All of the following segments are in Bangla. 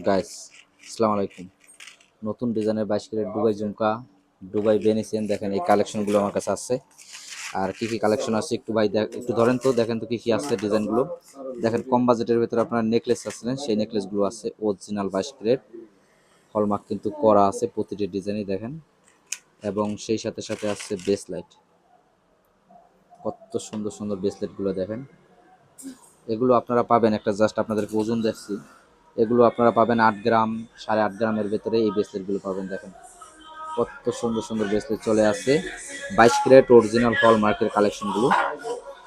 গাইস, আসসালামু আলাইকুম। নতুন ডিজাইনের 22 ক্যারেট দুবাই ঝুমকা, দুবাই বেনিসিয়ান দেখেন, এই কালেকশনগুলো আমার কাছে আছে। আর কি কি কালেকশন আছে একটু ভাই একটু ধরেন তো, দেখেন তো কি কি আছে ডিজাইনগুলো। দেখেন, কম বাজেটের ভিতরে আপনার নেকলেস আছিলেন, সেই নেকলেসগুলো আছে অরিজিনাল 22 ক্যারেট, হলমার্ক কিন্তু করা আছে প্রতিটি ডিজাইনই দেখেন। এবং সেই সাথে সাথে আছে ব্রেসলাইট, কত সুন্দর সুন্দর ব্রেসলেটগুলো দেখেন। এগুলো আপনারা পাবেন, একটা জাস্ট আপনাদেরকে ওজন দেখছি, এগুলো আপনারা পাবেন 8 গ্রাম, 8.5 গ্রামের ভেতরে এই ব্রেসলেটগুলো পাবেন। দেখেন কত সুন্দর সুন্দর ব্রেসলেট চলে আসে, 22 ক্যারেট অরিজিনাল হলমার্কের কালেকশনগুলো।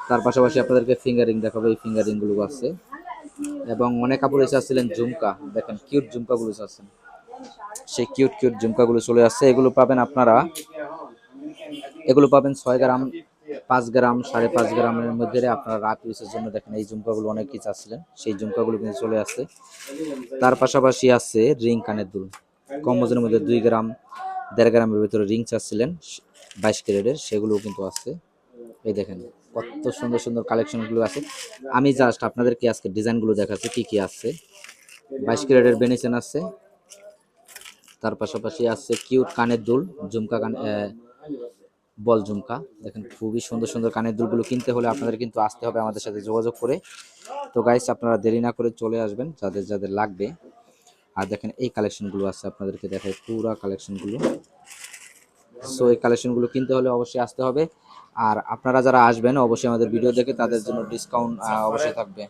তার পাশাপাশি আপনাদেরকে ফিঙ্গারিং দেখাবো, এই ফিঙ্গারিংগুলো আছে। এবং অনেক কাপড় এসে আসছিলেন ঝুমকা, দেখেন কিউট ঝুমকাগুলো আসছেন, সেই কিউট কিউট ঝুমকাগুলো চলে আসছে। এগুলো পাবেন আপনারা, এগুলো পাবেন 6 গ্রাম, 5 গ্রাম, 5.5 গ্রামের মধ্যে। আপনারা রাত ইউজের জন্য দেখেন এই ঝুমকাগুলো অনেক কিছু আসছিলেন, সেই ঝুমকাগুলো কিন্তু চলে আসছে। তার পাশাপাশি আছে রিং কানের দুল, কম ওজনের মধ্যে 2 গ্রাম, 1.5 গ্রামের ভিতরে রিং চাচ্ছিলেন 22 ক্যারেটের, সেগুলোও কিন্তু আছে। এই দেখেন কত সুন্দর সুন্দর কালেকশনগুলো আছে। আমি জাস্ট আপনাদেরকে আজকে ডিজাইনগুলো দেখাচ্ছি কি কি আছে। 22 ক্যারেটের বেনিসেন আছে, তার পাশাপাশি আছে কিউট কানের দুল, ঝুমকা কান, বল ঝুমকা। দেখেন খুবই সুন্দর সুন্দর কানের দুলগুলো কিনতে হলে আপনাদের কিন্তু আসতে হবে আমাদের সাথে যোগাযোগ করে। তো গাইস, আপনারা দেরি না করে চলে আসবেন যাদের যাদের লাগবে। আর দেখেন এই কালেকশনগুলো আছে, আপনাদেরকে দেখাই পুরা কালেকশনগুলো। সো এই কালেকশনগুলো কিনতে হলে অবশ্যই আসতে হবে। আর আপনারা যারা আসবেন অবশ্যই আমাদের ভিডিও দেখে, তাদের জন্য ডিসকাউন্ট অবশ্যই থাকবে।